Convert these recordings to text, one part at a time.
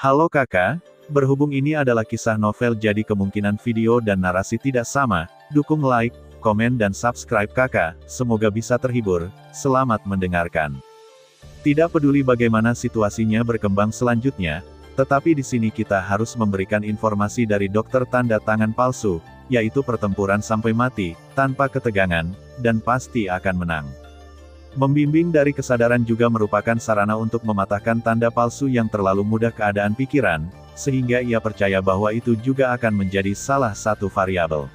Halo kakak, berhubung ini adalah kisah novel jadi kemungkinan video dan narasi tidak sama, dukung like, komen dan subscribe kakak, semoga bisa terhibur, selamat mendengarkan. Tidak peduli bagaimana situasinya berkembang selanjutnya, tetapi di sini kita harus memberikan informasi dari dokter tanda tangan palsu, yaitu pertempuran sampai mati, tanpa ketegangan, dan pasti akan menang. Membimbing dari kesadaran juga merupakan sarana untuk mematahkan tanda palsu yang terlalu mudah keadaan pikiran, sehingga ia percaya bahwa itu juga akan menjadi salah satu variabel.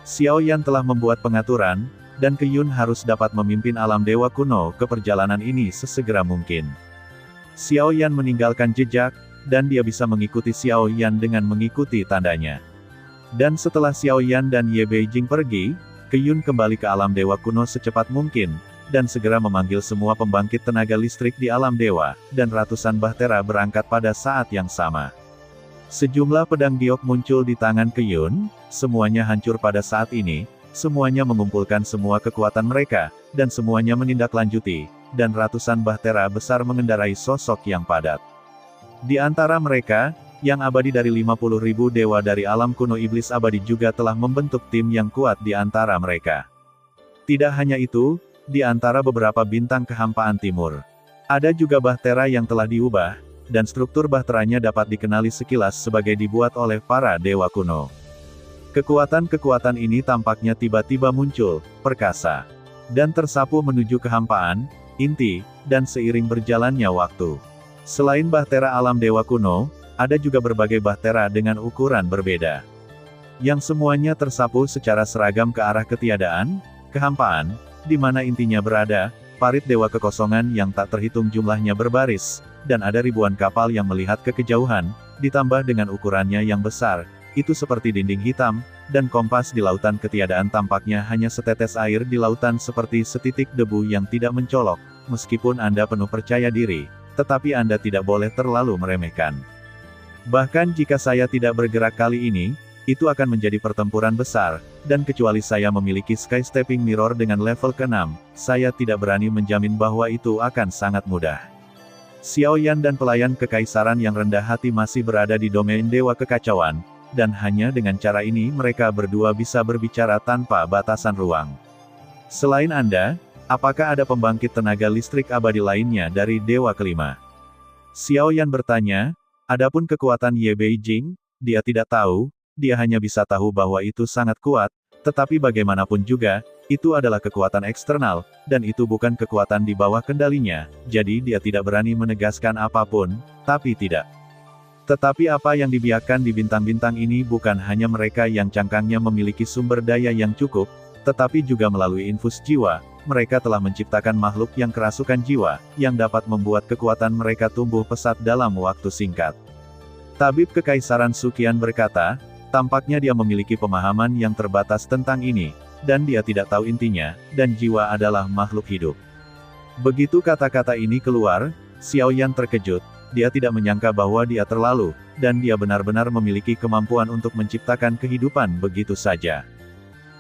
Xiao Yan telah membuat pengaturan, dan Qiyun harus dapat memimpin alam dewa kuno ke perjalanan ini sesegera mungkin. Xiao Yan meninggalkan jejak, dan dia bisa mengikuti Xiao Yan dengan mengikuti tandanya. Dan setelah Xiao Yan dan Ye Beijing pergi, Qiyun kembali ke alam dewa kuno secepat mungkin, dan segera memanggil semua pembangkit tenaga listrik di alam dewa, dan ratusan bahtera berangkat pada saat yang sama. Sejumlah pedang giok muncul di tangan Qiyun, semuanya hancur pada saat ini, semuanya mengumpulkan semua kekuatan mereka, dan semuanya menindaklanjuti, dan ratusan bahtera besar mengendarai sosok yang padat. Di antara mereka, yang abadi dari 50.000 dewa dari alam kuno iblis abadi juga telah membentuk tim yang kuat di antara mereka. Tidak hanya itu, di antara beberapa bintang kehampaan timur, ada juga bahtera yang telah diubah, dan struktur bahteranya dapat dikenali sekilas sebagai dibuat oleh para dewa kuno. Kekuatan-kekuatan ini tampaknya tiba-tiba muncul, perkasa, dan tersapu menuju kehampaan, inti, dan seiring berjalannya waktu. Selain bahtera alam dewa kuno, ada juga berbagai bahtera dengan ukuran berbeda, yang semuanya tersapu secara seragam ke arah ketiadaan, kehampaan, di mana intinya berada, parit dewa kekosongan yang tak terhitung jumlahnya berbaris, dan ada ribuan kapal yang melihat ke kejauhan, ditambah dengan ukurannya yang besar, itu seperti dinding hitam, dan kompas di lautan ketiadaan tampaknya hanya setetes air di lautan seperti setitik debu yang tidak mencolok, meskipun Anda penuh percaya diri, tetapi Anda tidak boleh terlalu meremehkan. Bahkan jika saya tidak bergerak kali ini, itu akan menjadi pertempuran besar, dan kecuali saya memiliki Sky Stepping Mirror dengan level ke-6, saya tidak berani menjamin bahwa itu akan sangat mudah. Xiao Yan dan pelayan kekaisaran yang rendah hati masih berada di domain dewa kekacauan, dan hanya dengan cara ini mereka berdua bisa berbicara tanpa batasan ruang. Selain Anda, apakah ada pembangkit tenaga listrik abadi lainnya dari dewa kelima? Xiao Yan bertanya, adapun kekuatan Ye Beijing, dia tidak tahu. Dia hanya bisa tahu bahwa itu sangat kuat, tetapi bagaimanapun juga, itu adalah kekuatan eksternal, dan itu bukan kekuatan di bawah kendalinya, jadi dia tidak berani menegaskan apapun, tapi tidak. Tetapi apa yang dibiarkan di bintang-bintang ini bukan hanya mereka yang cangkangnya memiliki sumber daya yang cukup, tetapi juga melalui infus jiwa, mereka telah menciptakan makhluk yang kerasukan jiwa, yang dapat membuat kekuatan mereka tumbuh pesat dalam waktu singkat. Tabib Kekaisaran Suqian berkata, tampaknya dia memiliki pemahaman yang terbatas tentang ini, dan dia tidak tahu intinya, dan jiwa adalah makhluk hidup. Begitu kata-kata ini keluar, Xiao Yan terkejut, dia tidak menyangka bahwa dia terlalu, dan dia benar-benar memiliki kemampuan untuk menciptakan kehidupan begitu saja.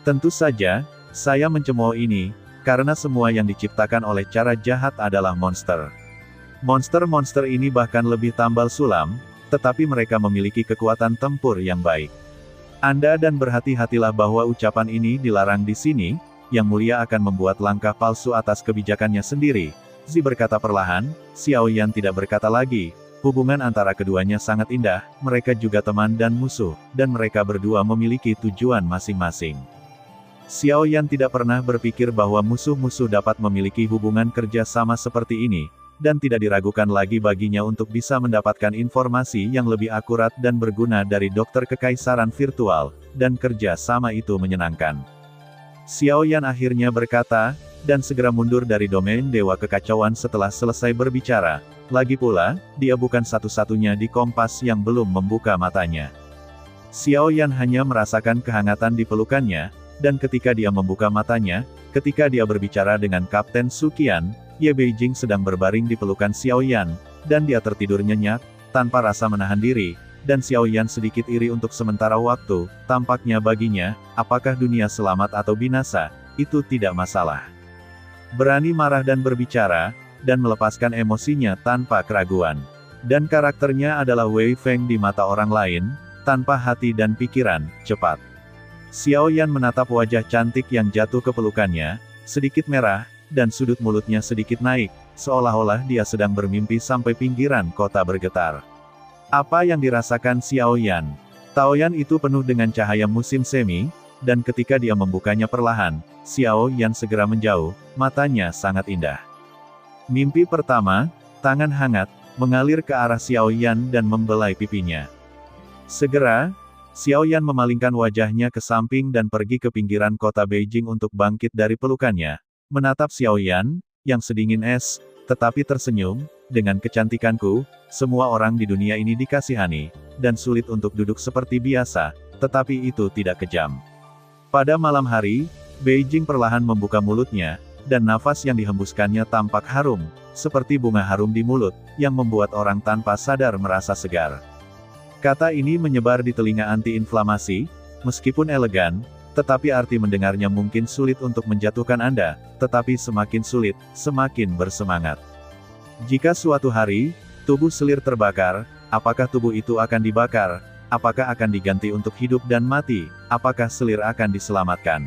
Tentu saja, saya mencemooh ini, karena semua yang diciptakan oleh cara jahat adalah monster. Monster-monster ini bahkan lebih tambal sulam, tetapi mereka memiliki kekuatan tempur yang baik. Anda dan berhati-hatilah bahwa ucapan ini dilarang di sini, yang mulia akan membuat langkah palsu atas kebijakannya sendiri. Zi berkata perlahan, Xiao Yan tidak berkata lagi, hubungan antara keduanya sangat indah, mereka juga teman dan musuh, dan mereka berdua memiliki tujuan masing-masing. Xiao Yan tidak pernah berpikir bahwa musuh-musuh dapat memiliki hubungan kerja sama seperti ini, dan tidak diragukan lagi baginya untuk bisa mendapatkan informasi yang lebih akurat dan berguna dari dokter kekaisaran virtual, dan kerja sama itu menyenangkan. Xiao Yan akhirnya berkata, dan segera mundur dari domain dewa kekacauan setelah selesai berbicara, lagi pula, dia bukan satu-satunya di kompas yang belum membuka matanya. Xiao Yan hanya merasakan kehangatan di pelukannya, dan ketika dia membuka matanya, ketika dia berbicara dengan Kapten Suqian, Ye Beijing sedang berbaring di pelukan Xiao Yan, dan dia tertidur nyenyak, tanpa rasa menahan diri, dan Xiao Yan sedikit iri untuk sementara waktu, tampaknya baginya, apakah dunia selamat atau binasa, itu tidak masalah. Berani marah dan berbicara, dan melepaskan emosinya tanpa keraguan. Dan karakternya adalah Wei Feng di mata orang lain, tanpa hati dan pikiran, cepat. Xiao Yan menatap wajah cantik yang jatuh ke pelukannya, sedikit merah, dan sudut mulutnya sedikit naik, seolah-olah dia sedang bermimpi sampai pinggiran kota bergetar. Apa yang dirasakan Xiao Yan? Taoyan itu penuh dengan cahaya musim semi, dan ketika dia membukanya perlahan, Xiao Yan segera menjauh, matanya sangat indah. Mimpi pertama, tangan hangat, mengalir ke arah Xiao Yan dan membelai pipinya. Segera, Xiao Yan memalingkan wajahnya ke samping dan pergi ke pinggiran kota Beijing untuk bangkit dari pelukannya, menatap Xiao Yan, yang sedingin es, tetapi tersenyum, dengan kecantikanku, semua orang di dunia ini dikasihani, dan sulit untuk duduk seperti biasa, tetapi itu tidak kejam. Pada malam hari, Beijing perlahan membuka mulutnya, dan nafas yang dihembuskannya tampak harum, seperti bunga harum di mulut, yang membuat orang tanpa sadar merasa segar. Kata ini menyebar di telinga anti-inflamasi, meskipun elegan, tetapi arti mendengarnya mungkin sulit untuk menjatuhkan Anda, tetapi semakin sulit, semakin bersemangat. Jika suatu hari, tubuh selir terbakar, apakah tubuh itu akan dibakar? Apakah akan diganti untuk hidup dan mati? Apakah selir akan diselamatkan?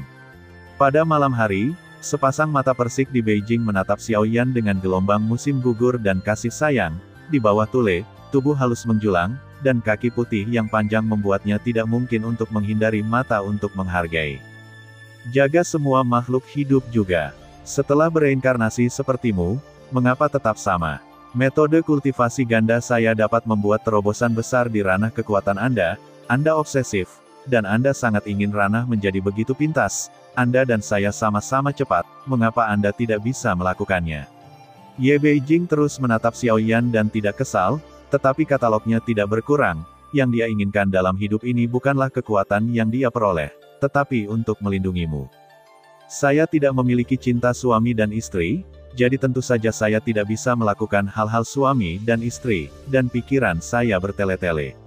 Pada malam hari, sepasang mata persik di Beijing menatap Xiao Yan dengan gelombang musim gugur dan kasih sayang. Di bawah tule, tubuh halus menjulang, dan kaki putih yang panjang membuatnya tidak mungkin untuk menghindari mata untuk menghargai. Jaga semua makhluk hidup juga. Setelah bereinkarnasi sepertimu, mengapa tetap sama? Metode kultivasi ganda saya dapat membuat terobosan besar di ranah kekuatan Anda obsesif, dan Anda sangat ingin ranah menjadi begitu pintas. Anda dan saya sama-sama cepat, mengapa Anda tidak bisa melakukannya? Ye Beijing terus menatap Xiao Yan dan tidak kesal, tetapi katalognya tidak berkurang. Yang dia inginkan dalam hidup ini bukanlah kekuatan yang dia peroleh, tetapi untuk melindungimu. Saya tidak memiliki cinta suami dan istri, jadi tentu saja saya tidak bisa melakukan hal-hal suami dan istri, dan pikiran saya bertele-tele.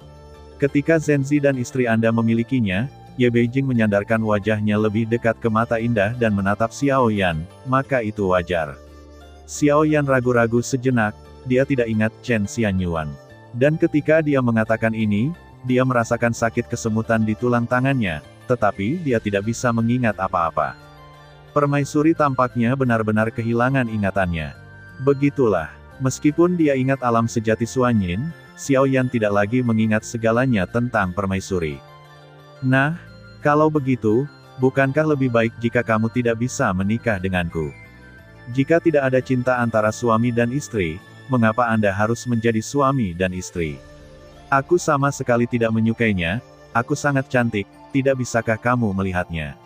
Ketika Zenzi dan istri Anda memilikinya, Ye Beijing menyandarkan wajahnya lebih dekat ke mata indah dan menatap Xiao Yan, maka itu wajar. Xiao Yan ragu-ragu sejenak, dia tidak ingat Chen Xianyuan. Dan ketika dia mengatakan ini, dia merasakan sakit kesemutan di tulang tangannya, tetapi dia tidak bisa mengingat apa-apa. Permaisuri tampaknya benar-benar kehilangan ingatannya. Begitulah, meskipun dia ingat alam sejati Suanyin, Xiao Yan tidak lagi mengingat segalanya tentang permaisuri. Nah, kalau begitu, bukankah lebih baik jika kamu tidak bisa menikah denganku? Jika tidak ada cinta antara suami dan istri, mengapa Anda harus menjadi suami dan istri? Aku sama sekali tidak menyukainya, aku sangat cantik, tidak bisakah kamu melihatnya?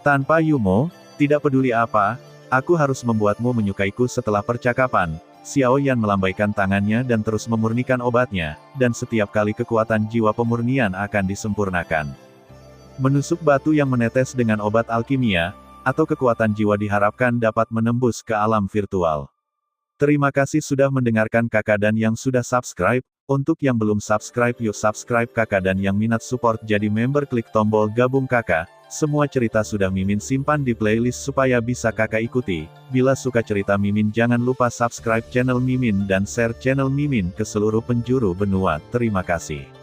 Tanpa Yumo, tidak peduli apa, aku harus membuatmu menyukaiku setelah percakapan. Xiao Yan melambaikan tangannya dan terus memurnikan obatnya, dan setiap kali kekuatan jiwa pemurnian akan disempurnakan. Menusuk batu yang menetes dengan obat alkimia, atau kekuatan jiwa diharapkan dapat menembus ke alam virtual. Terima kasih sudah mendengarkan Kakak dan yang sudah subscribe. Untuk yang belum subscribe yuk subscribe Kakak dan yang minat support jadi member klik tombol gabung Kakak. Semua cerita sudah Mimin simpan di playlist supaya bisa Kakak ikuti. Bila suka cerita Mimin jangan lupa subscribe channel Mimin dan share channel Mimin ke seluruh penjuru benua. Terima kasih.